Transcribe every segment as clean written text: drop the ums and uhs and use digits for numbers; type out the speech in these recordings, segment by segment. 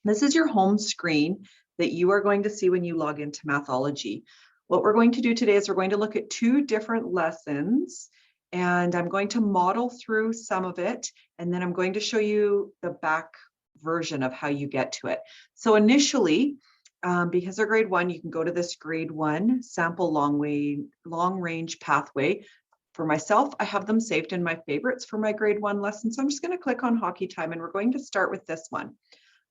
This is your home screen that you are going to see when you log into Mathology. What we're going to do today is we're going to look at two different lessons, and I'm going to model through some of it, and then I'm going to show you the back version of how you get to it. So initially, because they're grade one, you can go to this grade one sample long range pathway. For myself, I have them saved in my favorites for my grade one lesson. So I'm just going to click on hockey time, and we're going to start with this one.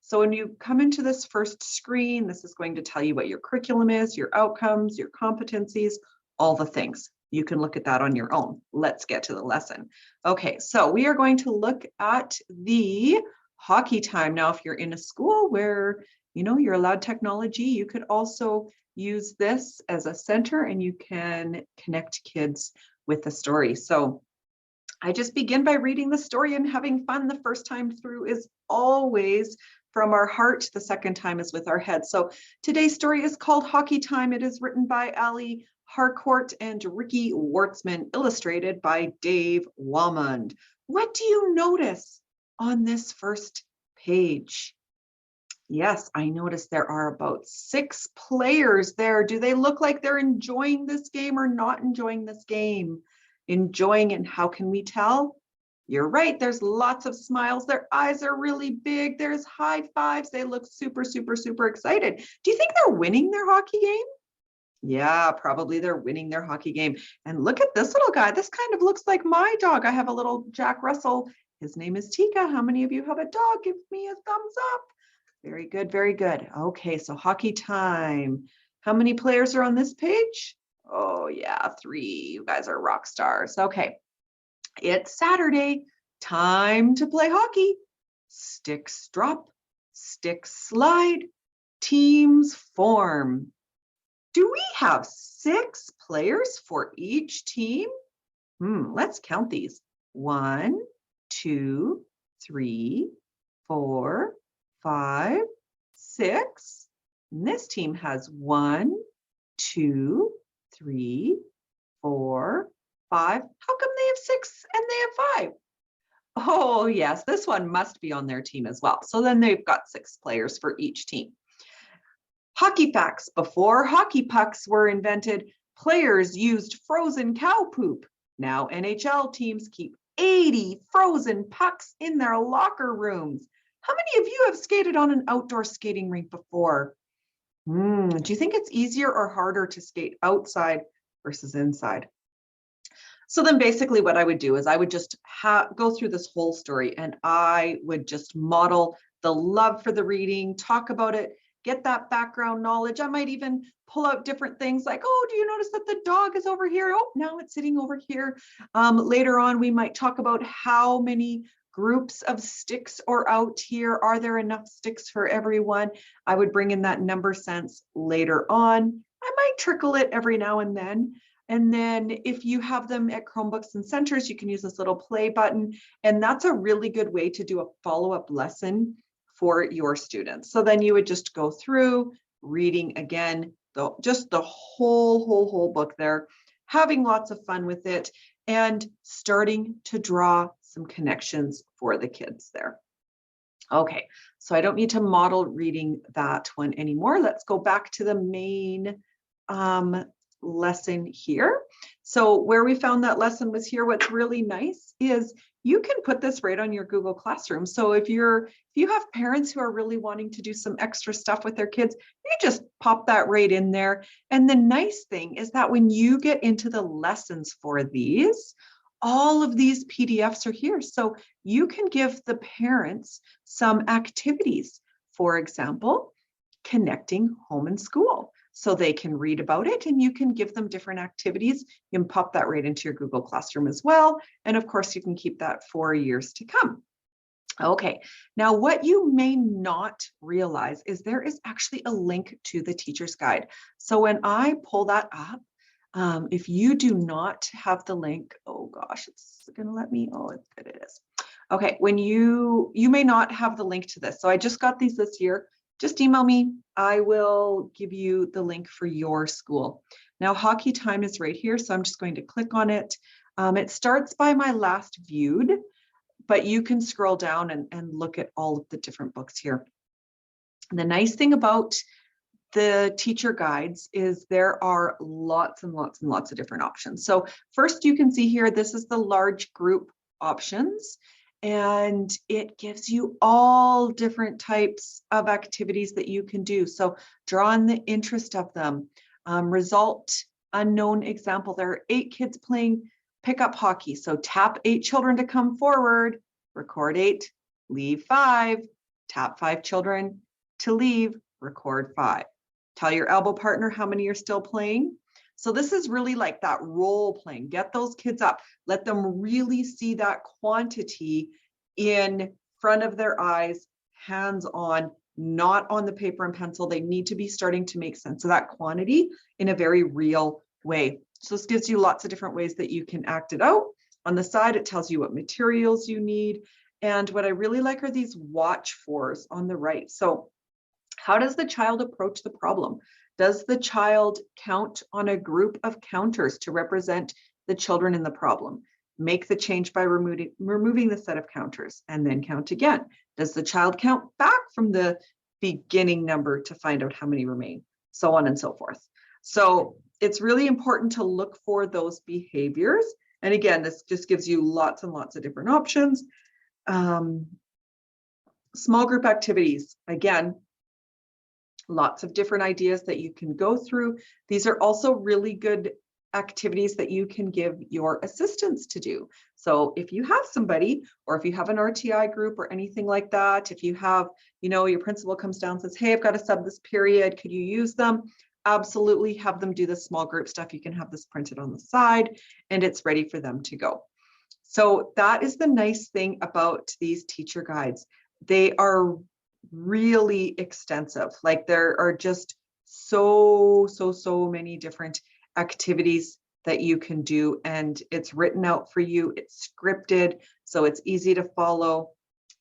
So when you come into this first screen, this is going to tell you what your curriculum is, your outcomes, your competencies, all the things. You can look at that on your own. Let's get to the lesson. Okay, so we are going to look at the hockey time. Now, if you're in a school where you're allowed technology, you could also use this as a center and you can connect kids with the story. So I just begin by reading the story and having fun. The first time through is always from our heart. The second time is with our head. So today's story is called Hockey Time. It is written by Ali Harcourt and Ricky Wartzman, illustrated by Dave Wamond. What do you notice on this first page? Yes, I noticed there are about 6 players there. Do they look like they're enjoying this game or not enjoying this game? Enjoying, and how can we tell? You're right, there's lots of smiles. Their eyes are really big. There's high fives. They look super, super, super excited. Do you think they're winning their hockey game? Yeah, probably they're winning their hockey game. And look at this little guy. This kind of looks like my dog. I have a little Jack Russell. His name is Tika. How many of you have a dog? Give me a thumbs up. Very good, very good. Okay, so hockey time. How many players are on this page? Oh yeah, 3. You guys are rock stars. Okay, it's Saturday. Time to play hockey. Sticks drop, sticks slide, teams form. Do we have 6 players for each team? Let's count these. 1, 2, 3, 4, 5, 6. And this team has 1, 2, 3, 4, 5. How come they have 6 and they have 5? Oh, yes, this one must be on their team as well. So then they've got 6 players for each team. Hockey facts. Before hockey pucks were invented, players used frozen cow poop. Now NHL teams keep 80 frozen pucks in their locker rooms. How many of you have skated on an outdoor skating rink before? Do you think it's easier or harder to skate outside versus inside? So then basically what I would do is I would just go through this whole story, and I would just model the love for the reading, talk about it, get that background knowledge. I might even pull out different things like, oh, do you notice that the dog is over here? Oh, now it's sitting over here. Later on, we might talk about how many groups of sticks are out here. Are there enough sticks for everyone? I would bring in that number sense later on. I might trickle it every now and then. And then if you have them at Chromebooks and centers, you can use this little play button. And that's a really good way to do a follow-up lesson for your students. So then you would just go through reading again, just the whole book there, having lots of fun with it, and starting to draw some connections for the kids there. Okay, so I don't need to model reading that one anymore. Let's go back to the main lesson here. So where we found that lesson was here. What's really nice is you can put this right on your Google Classroom. So if you have parents who are really wanting to do some extra stuff with their kids, you just pop that right in there. And the nice thing is that when you get into the lessons for these, all of these PDFs are here. So you can give the parents some activities. For example, connecting home and school. So they can read about it, and you can give them different activities. You can pop that right into your Google Classroom as well. And of course, you can keep that for years to come. Okay, now what you may not realize is there is actually a link to the teacher's guide. So when I pull that up, if you do not have the link, oh gosh, it's gonna let me, oh, it is. Okay, when you may not have the link to this. So I just got these this year. Just email me. I will give you the link for your school. Now, hockey time is right here, so I'm just going to click on it. It starts by my last viewed, but you can scroll down and look at all of the different books here. The nice thing about the teacher guides is there are lots and lots and lots of different options. So first you can see here, this is the large group options, and it gives you all different types of activities that you can do. So draw on the interest of them. Result unknown example. There are 8 kids playing pickup hockey. So tap 8 children to come forward, record 8, leave 5, tap 5 children to leave, record 5. Tell your elbow partner how many you're still playing. So this is really like that role playing. Get those kids up. Let them really see that quantity in front of their eyes, hands on, not on the paper and pencil. They need to be starting to make sense of that quantity in a very real way. So this gives you lots of different ways that you can act it out. On the side, it tells you what materials you need. And what I really like are these watch fors on the right. So how does the child approach the problem? Does the child count on a group of counters to represent the children in the problem? Make the change by removing the set of counters and then count again. Does the child count back from the beginning number to find out how many remain? So on and so forth. So it's really important to look for those behaviors. And again, this just gives you lots and lots of different options. Small group activities, again, lots of different ideas that you can go through. These are also really good activities that you can give your assistants to do. So if you have somebody, or if you have an RTI group or anything like that, if you have, your principal comes down and says, hey, I've got to sub this period, could you use them? Absolutely, have them do the small group stuff. You can have this printed on the side and it's ready for them to go. So that is the nice thing about these teacher guides. They are really extensive. Like there are just so many different activities that you can do, and it's written out for you. It's scripted, so it's easy to follow.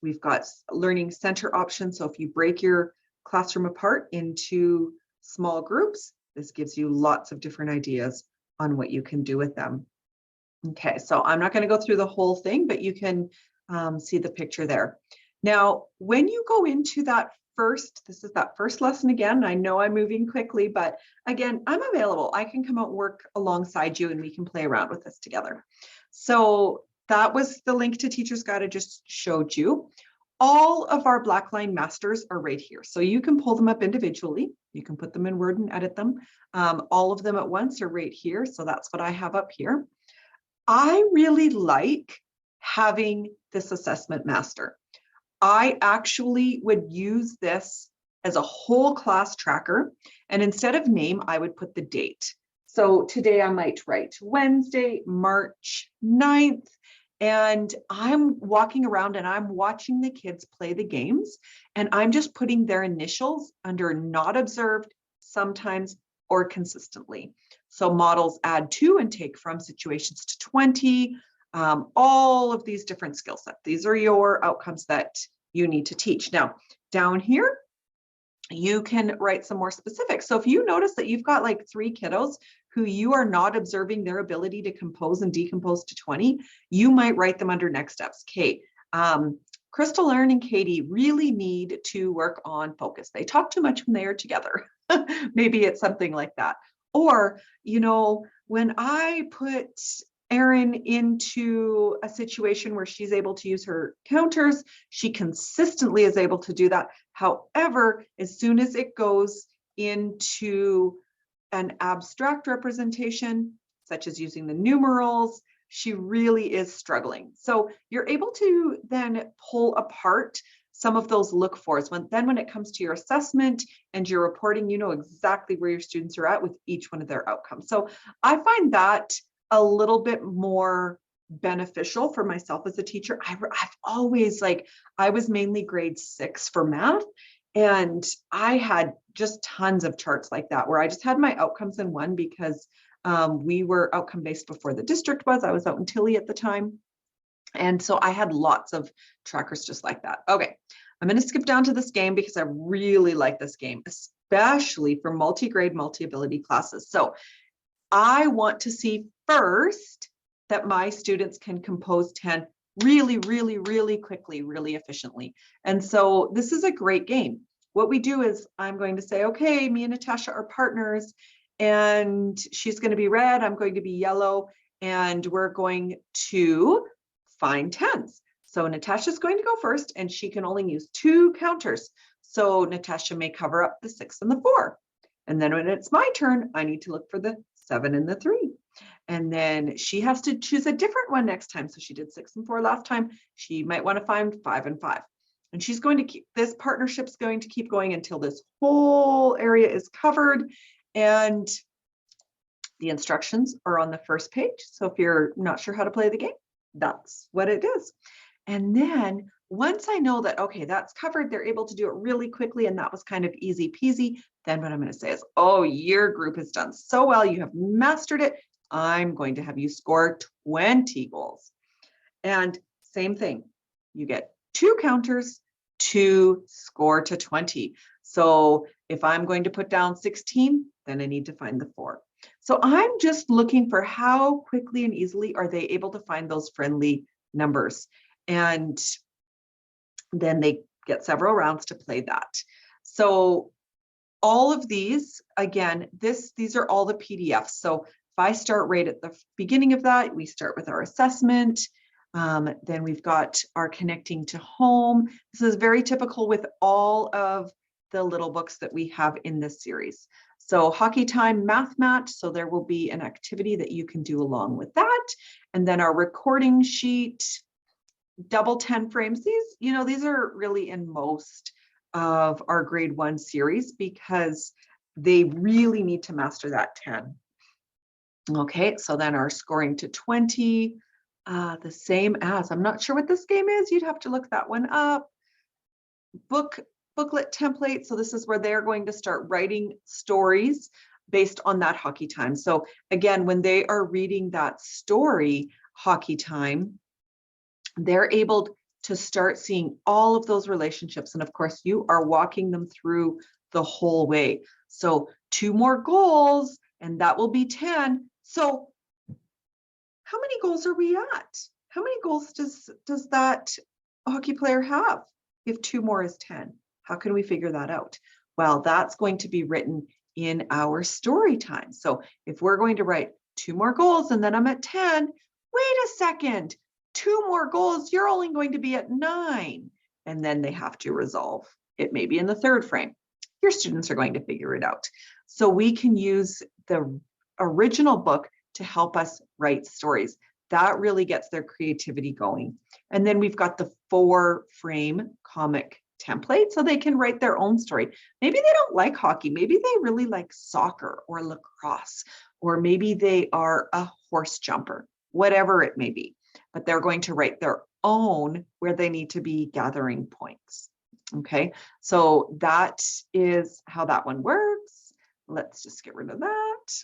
We've got learning center options. So if you break your classroom apart into small groups, this gives you lots of different ideas on what you can do with them. Okay, so I'm not going to go through the whole thing, but you can see the picture there. Now, when you go into that this is that first lesson again. I know I'm moving quickly, but again, I'm available. I can come out and work alongside you and we can play around with this together. So that was the link to Teacher's Guide I just showed you. All of our Blackline masters are right here. So you can pull them up individually. You can put them in Word and edit them. All of them at once are right here. So that's what I have up here. I really like having this assessment master. I actually would use this as a whole class tracker. And instead of name, I would put the date. So today I might write Wednesday, March 9th. And I'm walking around and I'm watching the kids play the games. And I'm just putting their initials under not observed, sometimes, or consistently. So models add to and take from situations to 20. All of these different skill sets. These are your outcomes that you need to teach. Now, down here, you can write some more specific. So if you notice that you've got like 3 kiddos who you are not observing their ability to compose and decompose to 20, you might write them under next steps. Okay, Crystal, Erin, and Katie really need to work on focus. They talk too much when they are together. Maybe it's something like that. Or, when I put Erin into a situation where she's able to use her counters, she consistently is able to do that. However, as soon as it goes into an abstract representation, such as using the numerals, she really is struggling. So you're able to then pull apart some of those look fors. When it comes to your assessment and your reporting, you know exactly where your students are at with each one of their outcomes. So I find that a little bit more beneficial for myself as a teacher. I've always I was mainly grade 6 for math, and I had just tons of charts like that where I just had my outcomes in one because we were outcome based before the district was. I was out in Tilly at the time. And so I had lots of trackers just like that. Okay, I'm going to skip down to this game because I really like this game, especially for multi-grade, multi-ability classes. So I want to see first that my students can compose 10 really quickly, really efficiently. And so this is a great game. what we do is I'm going to say, okay, me and Natasha are partners, and she's going to be red, I'm going to be yellow, and we're going to find tens. So Natasha's going to go first, and she can only use 2 counters. So Natasha may cover up the 6 and the 4. And then when it's my turn, I need to look for the 7 and the 3. And then she has to choose a different one next time. So she did 6 and 4 last time. She might want to find 5 and 5. And she's going to keep, this partnership's going to keep going until this whole area is covered. And the instructions are on the first page. So if you're not sure how to play the game, that's what it is. And then once I know that, okay, that's covered, they're able to do it really quickly, and that was kind of easy peasy, then what I'm going to say is, oh, your group has done so well, you have mastered it. I'm going to have you score 20 goals. And same thing, you get 2 counters to score to 20. So if I'm going to put down 16, then I need to find the 4. So I'm just looking for how quickly and easily are they able to find those friendly numbers. And then they get several rounds to play that. So all of these, again, these are all the PDFs. So if I start right at the beginning of that, we start with our assessment. Then we've got our connecting to home. This is very typical with all of the little books that we have in this series. So hockey time, math mat. So there will be an activity that you can do along with that. And then our recording sheet, double 10 frames. These are really in most of our grade 1 series because they really need to master that 10. Okay, so then our scoring to 20, the same as, I'm not sure what this game is. You'd have to look that one up. Booklet template. So this is where they're going to start writing stories based on that hockey time. So again, when they are reading that story, hockey time, they're able to start seeing all of those relationships. And of course, you are walking them through the whole way. So 2 more goals, and that will be 10. So how many goals are we at? How many goals does that hockey player have if 2 more is 10? How can we figure that out? Well, that's going to be written in our story time. So if we're going to write 2 more goals and then I'm at 10, wait a second, 2 more goals, you're only going to be at 9. And then they have to resolve it, maybe in the 3rd frame. Your students are going to figure it out. So we can use the original book to help us write stories. That really gets their creativity going. And then we've got the 4-frame comic template so they can write their own story. Maybe they don't like hockey. Maybe they really like soccer or lacrosse, or maybe they are a horse jumper, whatever it may be. But they're going to write their own where they need to be gathering points. Okay, so that is how that one works. Let's just get rid of that.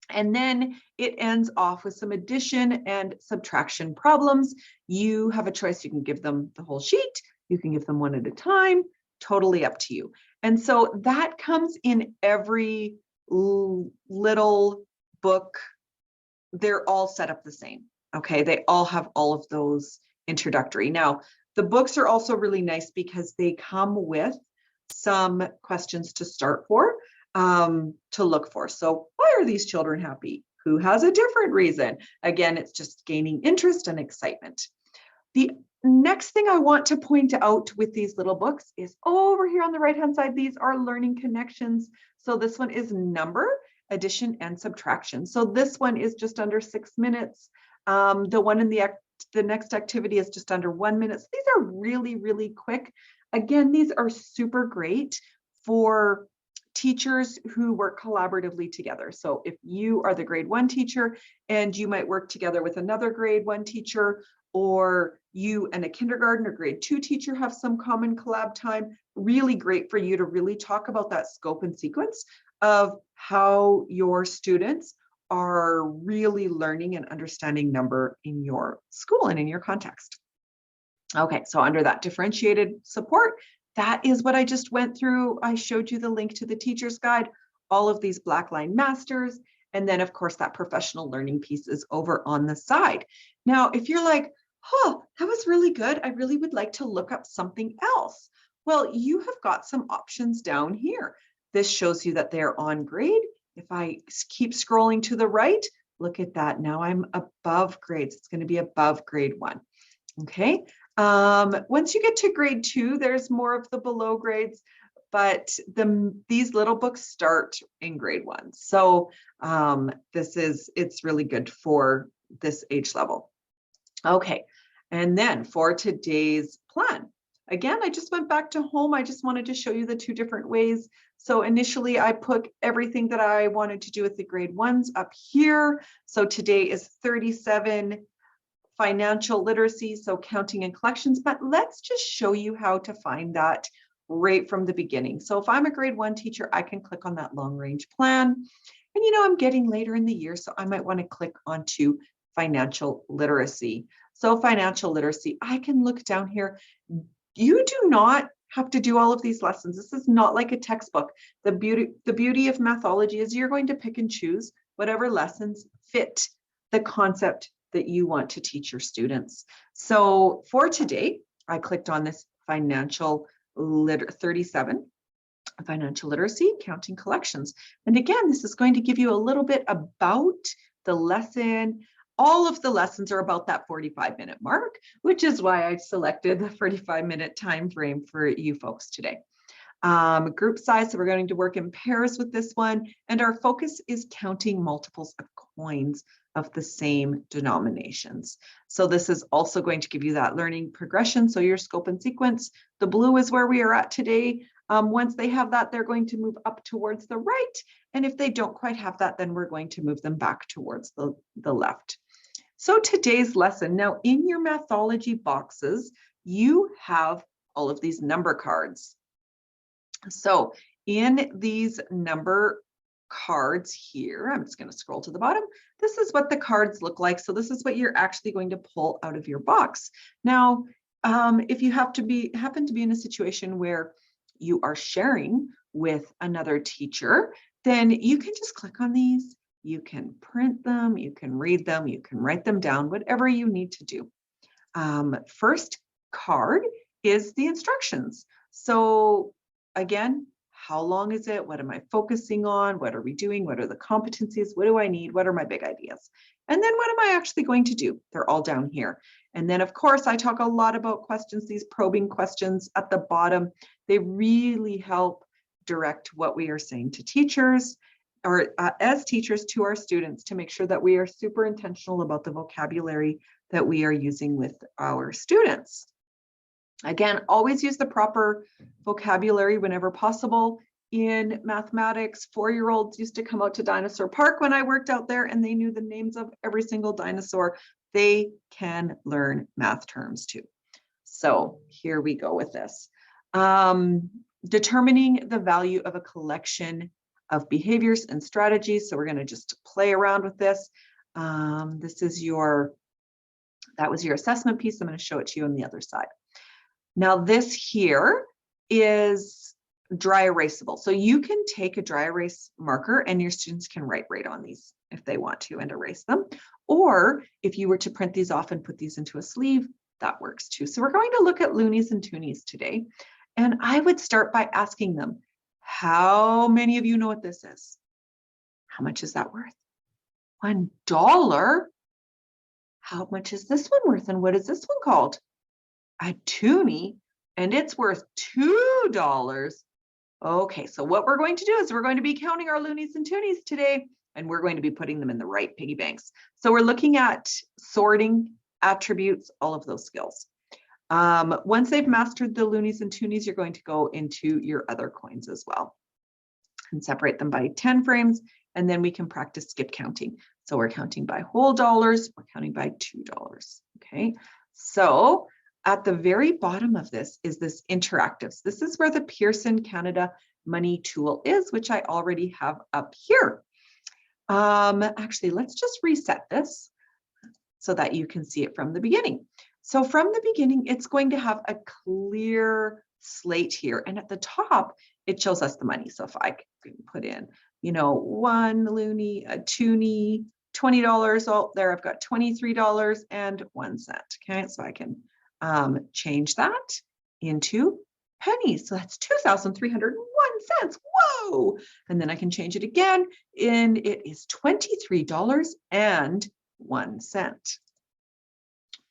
And then it ends off with some addition and subtraction problems. You have a choice. You can give them the whole sheet. You can give them one at a time, totally up to you. And so that comes in every little book. They're all set up the same. Okay, they all have all of those introductory. Now, the books are also really nice because they come with some questions to start for, to look for. So why are these children happy? Who has a different reason? Again, it's just gaining interest and excitement. The next thing I want to point out with these little books is over here on the right-hand side, these are learning connections. So this one is number, addition, and subtraction. So this one is just under 6 minutes. The one in the next activity is just under 1 minute. So these are really, really quick. Again, these are super great for teachers who work collaboratively together. So if you are the grade 1 teacher and you might work together with another grade 1 teacher, or you and a kindergarten or grade 2 teacher have some common collab time, really great for you to really talk about that scope and sequence of how your students are really learning and understanding number in your school and in your context. Okay, so under that differentiated support, that is what I just went through. I showed you the link to the teacher's guide, all of these black line masters, and then of course that professional learning piece is over on the side. Now, if you're like, oh, that was really good, I really would like to look up something else. Well, you have got some options down here. This shows you that they're on grade. If I keep scrolling to the right, look at that. Now I'm above grades. It's going to be above grade 1. Okay. Once you get to grade 2, there's more of the below grades, but these little books start in grade 1. So it's really good for this age level. Okay. And then for today's plan, again, I just went back to home. I just wanted to show you the 2 different ways. So initially I put everything that I wanted to do with the grade 1s up here. So today is 37 financial literacy, so counting and collections, but let's just show you how to find that right from the beginning. So if I'm a grade 1 teacher, I can click on that long range plan. And I'm getting later in the year, so I might want to click onto financial literacy. So financial literacy, I can look down here. You do not have to do all of these lessons. This is not like a textbook. The beauty of Mathology is you're going to pick and choose whatever lessons fit the concept that you want to teach your students. So for today, I clicked on this financial 37, financial literacy, counting collections. And again, this is going to give you a little bit about the lesson. All of the lessons are about that 45-minute mark, which is why I selected the 45-minute time frame for you folks today. Group size, so we're going to work in pairs with this one, and our focus is counting multiples of coins of the same denominations. So this is also going to give you that learning progression, so your scope and sequence. The blue is where we are at today. Once they have that, they're going to move up towards the right, and if they don't quite have that, then we're going to move them back towards the left. So today's lesson, now in your Mathology boxes, you have all of these number cards. So in these number cards here, I'm just going to scroll to the bottom. This is what the cards look like. So this is what you're actually going to pull out of your box. Now, if you happen to be in a situation where you are sharing with another teacher, then you can just click on these. You can print them, you can read them, you can write them down, whatever you need to do. First card is the instructions. So again, how long is it? What am I focusing on? What are we doing? What are the competencies? What do I need? What are my big ideas? And then what am I actually going to do? They're all down here. And then of course, I talk a lot about questions, these probing questions at the bottom. They really help direct what we are saying to teachers, or as teachers to our students, to make sure that we are super intentional about the vocabulary that we are using with our students. Again, always use the proper vocabulary whenever possible. In mathematics, 4-year-olds used to come out to Dinosaur Park when I worked out there, and they knew the names of every single dinosaur. They can learn math terms too. So here we go with this. Determining the value of a collection of behaviors and strategies. So we're going to just play around with this. That was your assessment piece. I'm going to show it to you on the other side. Now this here is dry erasable. So you can take a dry erase marker and your students can write right on these if they want to and erase them. Or if you were to print these off and put these into a sleeve, that works too. So we're going to look at loonies and toonies today. And I would start by asking them, how many of you know what this is? How much is that worth? $1. How much is this one worth? And what is this one called? A toonie, and it's worth $2. Okay, so what we're going to do is we're going to be counting our loonies and toonies today, and we're going to be putting them in the right piggy banks. So we're looking at sorting, attributes, all of those skills. Once they've mastered the loonies and toonies, you're going to go into your other coins as well and separate them by 10 frames, and then we can practice skip counting. So we're counting by whole dollars, we're counting by $2. Okay, so at the very bottom of this is this interactives. This is where the Pearson Canada Money Tool is, which I already have up here. Actually, let's just reset this so that you can see it from the beginning. So from the beginning, it's going to have a clear slate here. And at the top, it shows us the money. So if I can put in, 1 loonie, a toonie, $20. Oh, there I've got $23.01. Okay, so I can change that into pennies. So that's 2,301 cents. Whoa. And then I can change it again, and it is $23.01.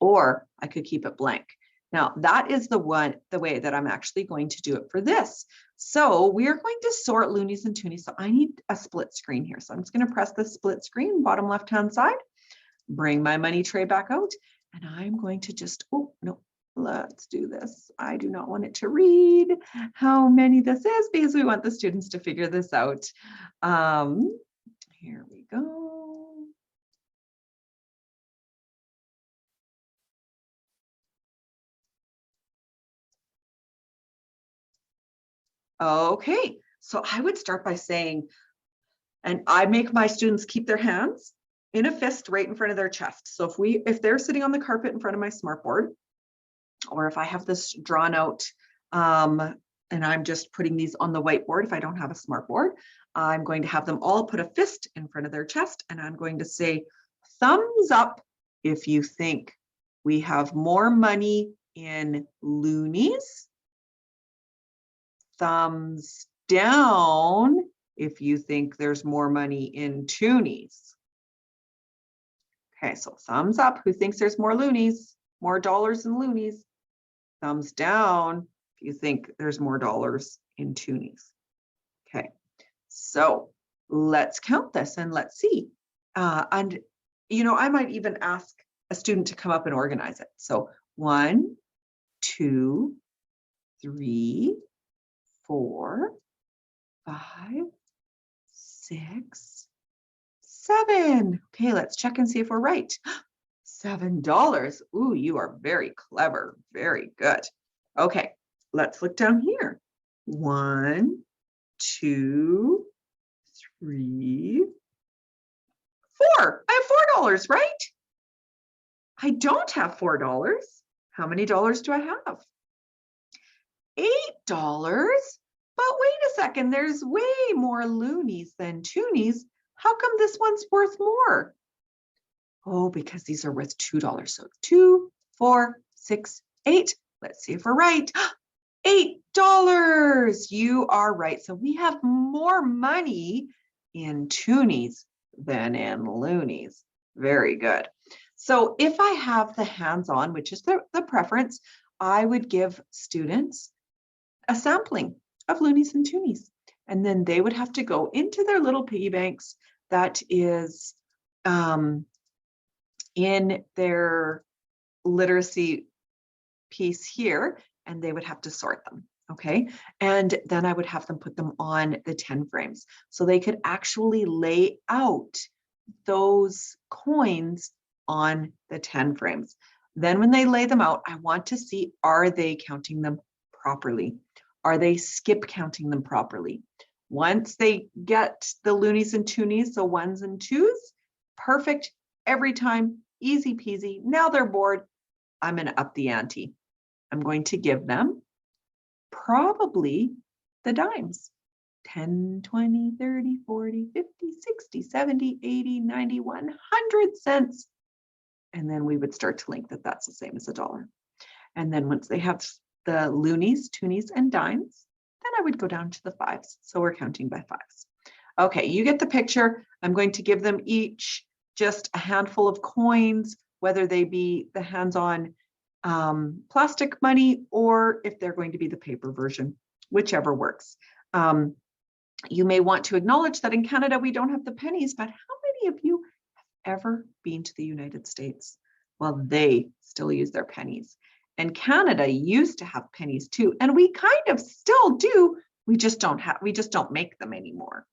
Or I could keep it blank. Now that is the way that I'm actually going to do it for this. So we are going to sort loonies and toonies. So I need a split screen here. So I'm just going to press the split screen, bottom left-hand side, bring my money tray back out, and I'm going to just, oh, no, let's do this. I do not want it to read how many this is because we want the students to figure this out. Here we go. Okay, so I would start by saying, and I make my students keep their hands in a fist right in front of their chest. So if they're sitting on the carpet in front of my smartboard, or if I have this drawn out and I'm just putting these on the whiteboard, if I don't have a smartboard, I'm going to have them all put a fist in front of their chest, and I'm going to say, thumbs up if you think we have more money in loonies. Thumbs down if you think there's more money in toonies. Okay, so thumbs up who thinks there's more loonies, more dollars in loonies. Thumbs down if you think there's more dollars in toonies. Okay, so let's count this and let's see. And I might even ask a student to come up and organize it. So 1, 2, 3, 4, 5, 6, 7. Okay, let's check and see if we're right. $7. Ooh, you are very clever. Very good. Okay, let's look down here. 1, 2, 3, 4. I have $4, right? I don't have $4. How many dollars do I have? $8. But wait a second, there's way more loonies than toonies. How come this one's worth more? Oh, because these are worth $2. So 2, 4, 6, 8. Let's see if we're right. $8. You are right. So we have more money in toonies than in loonies. Very good. So if I have the hands-on, which is the preference, I would give students a sampling of loonies and toonies. And then they would have to go into their little piggy banks that is in their literacy piece here, and they would have to sort them. Okay, and then I would have them put them on the 10 frames so they could actually lay out those coins on the 10 frames. Then when they lay them out, I want to see, are they counting them properly? Are they skip counting them properly? Once they get the loonies and toonies, the 1s and 2s, perfect every time, easy peasy. Now they're bored. I'm going to up the ante. I'm going to give them probably the dimes. 10, 20, 30, 40, 50, 60, 70, 80, 90, 100 cents. And then we would start to link that that's the same as $1. And then once they have the loonies, toonies, and dimes, then I would go down to the 5s. So we're counting by 5s. Okay, you get the picture. I'm going to give them each just a handful of coins, whether they be the hands-on plastic money or if they're going to be the paper version, whichever works. You may want to acknowledge that in Canada, we don't have the pennies, but how many of you have ever been to the United States? Well, they still use their pennies. And Canada used to have pennies too, and we kind of still do. We just don't make them anymore.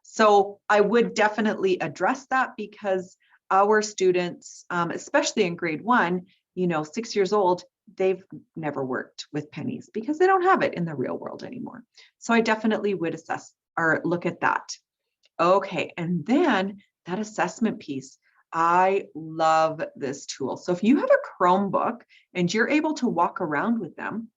So I would definitely address that because our students, especially in grade 1, 6 years old, they've never worked with pennies because they don't have it in the real world anymore. So I definitely would assess or look at that. Okay, and then that assessment piece. I love this tool. So if you have a Chromebook and you're able to walk around with them,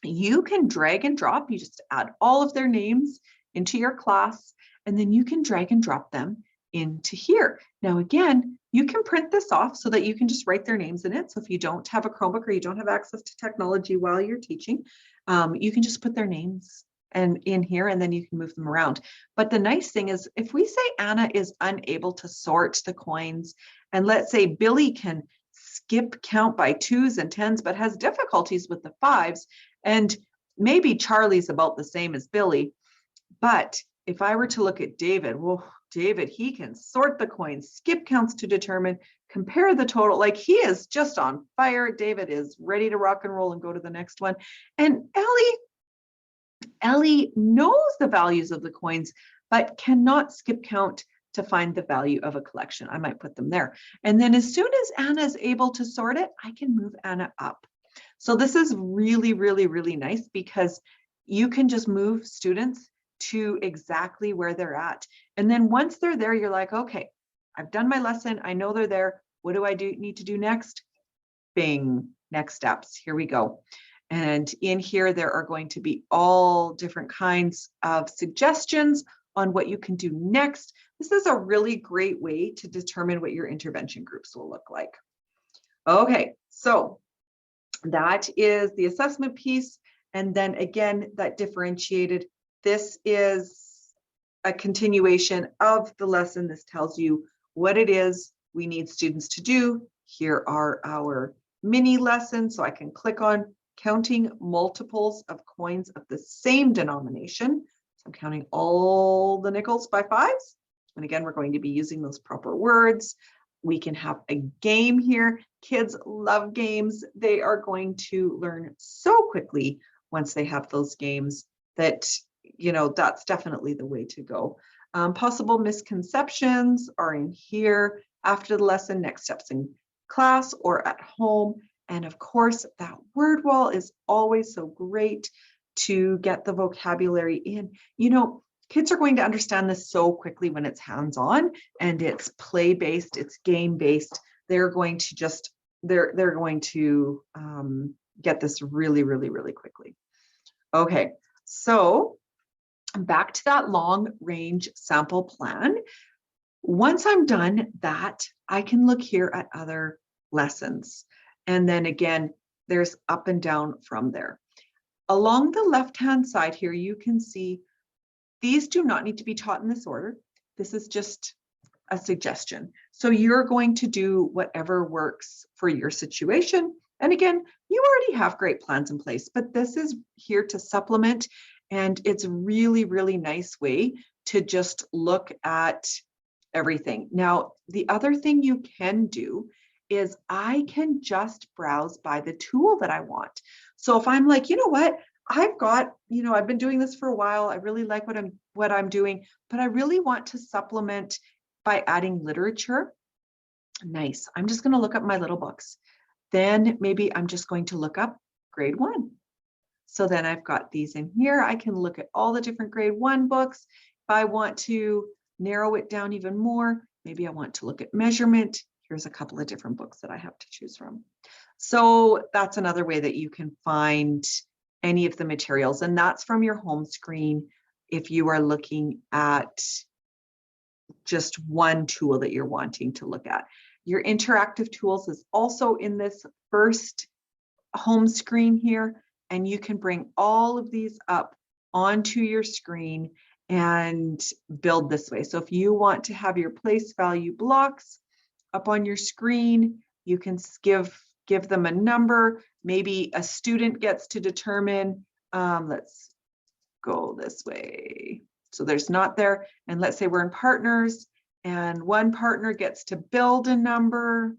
you can drag and drop. You just add all of their names into your class, and then you can drag and drop them into here. Now, again, you can print this off so that you can just write their names in it. So if you don't have a Chromebook or you don't have access to technology while you're teaching, you can just put their names in here, and then you can move them around. But the nice thing is, if we say Anna is unable to sort the coins, and let's say Billy can skip count by 2s and 10s, but has difficulties with the 5s, and maybe Charlie's about the same as Billy. But if I were to look at David, well, David, he can sort the coins, skip counts to determine, compare the total. Like, he is just on fire. David is ready to rock and roll and go to the next one. And Ellie knows the values of the coins, but cannot skip count to find the value of a collection. I might put them there. And then as soon as Anna is able to sort it, I can move Anna up. So this is really, really, really nice, because you can just move students to exactly where they're at. And then once they're there, you're like, okay, I've done my lesson. I know they're there. What do I need to do next? Bing, next steps. Here we go. And in here, there are going to be all different kinds of suggestions on what you can do next. This is a really great way to determine what your intervention groups will look like. Okay, so that is the assessment piece. And then again, that differentiated, this is a continuation of the lesson. This tells you what it is we need students to do. Here are our mini lessons. So I can click on counting multiples of coins of the same denomination. So I'm counting all the nickels by 5s. And again, we're going to be using those proper words. We can have a game here. Kids love games. They are going to learn so quickly once they have those games that, you know, that's definitely the way to go. Possible misconceptions are in here. After the lesson, next steps in class or at home. And of course, that word wall is always so great to get the vocabulary in. You know, kids are going to understand this so quickly when it's hands-on and it's play-based, it's game-based. They're going to just, they're going to get this really, really, really quickly. Okay, so back to that long-range sample plan. Once I'm done that, I can look here at other lessons. And then again, there's up and down from there. Along the left-hand side here, you can see these do not need to be taught in this order. This is just a suggestion. So you're going to do whatever works for your situation. And again, you already have great plans in place, but this is here to supplement. And it's really, really nice way to just look at everything. Now, the other thing you can do is I can just browse by the tool that I want. So if I'm like, you know what, I've got, you know, I've been doing this for a while. I really like what I'm doing, but I really want to supplement by adding literature. Nice. I'm just going to look up my little books. Then maybe I'm just going to look up grade 1. So then I've got these in here. I can look at all the different grade 1 books. If I want to narrow it down even more, maybe I want to look at measurement. Here's a couple of different books that I have to choose from. So that's another way that you can find any of the materials, and that's from your home screen if you are looking at just one tool that you're wanting to look at. Your interactive tools is also in this first home screen here, and you can bring all of these up onto your screen and build this way. So if you want to have your place value blocks up on your screen, you can give them a number. Maybe a student gets to determine, let's go this way. So there's not there. And let's say we're in partners and one partner gets to build a number.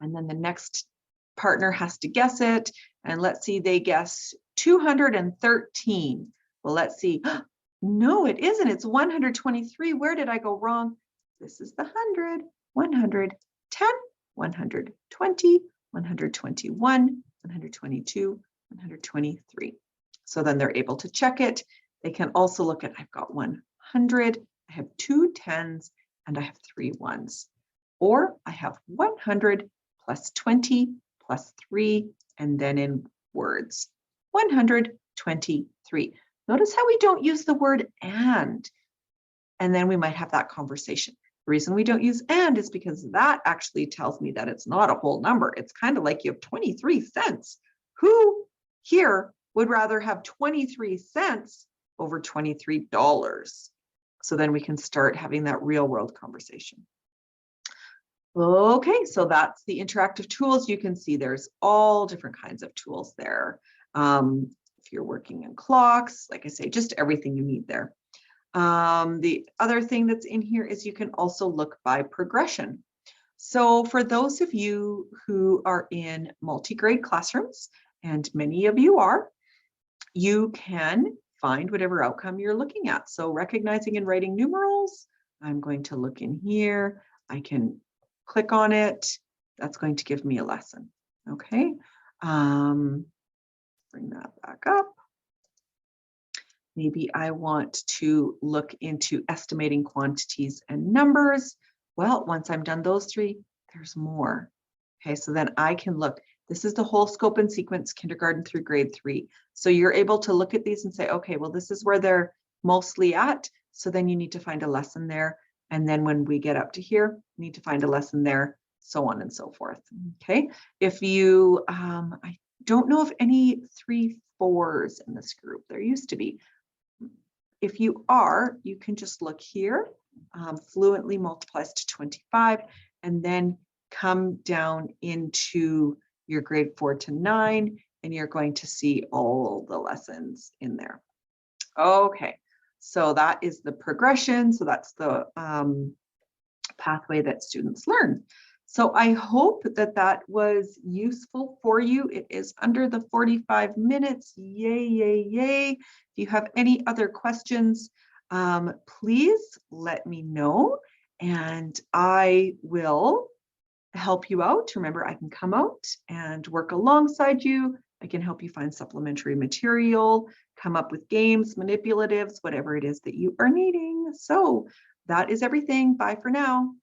And then the next partner has to guess it. And let's see, they guess 213. Well, let's see. No, it isn't. It's 123. Where did I go wrong? This is the 100, 110, 120, 121, 122, 123. So then they're able to check it. They can also look at, I've got 100, I have 2 10s, and I have 3 1s. Or I have 100 plus 20 plus 3, and then in words, 123. Notice how we don't use the word and. and then we might have that conversation. The reason we don't use and is because that actually tells me that it's not a whole number. It's kind of like you have 23 cents. Who here would rather have 23 cents over $23? So then we can start having that real world conversation. Okay, so that's the interactive tools. You can see there's all different kinds of tools there. If you're working in clocks, like I say, just everything you need there. The other thing that's in here is you can also look by progression. So for those of you who are in multi-grade classrooms, and many of you are, you can find whatever outcome you're looking at. So recognizing and writing numerals, I'm going to look in here. I can click on it. That's going to give me a lesson. Okay. Bring that back up. Maybe I want to look into estimating quantities and numbers. Well, once I'm done those three, there's more. Okay, so then I can look. This is the whole scope and sequence, kindergarten through grade 3. So you're able to look at these and say, okay, well, this is where they're mostly at. So then you need to find a lesson there. And then when we get up to here, you need to find a lesson there, so on and so forth. Okay, if you, I don't know of any 3-4s in this group. There used to be. If you are, you can just look here, fluently multiplies to 25, and then come down into your grade 4 to 9, and you're going to see all the lessons in there. Okay, so that is the progression. So that's the pathway that students learn. So I hope that that was useful for you. It is under the 45 minutes. Yay, yay, yay. If you have any other questions, please let me know and I will help you out. Remember, I can come out and work alongside you. I can help you find supplementary material, come up with games, manipulatives, whatever it is that you are needing. So that is everything. Bye for now.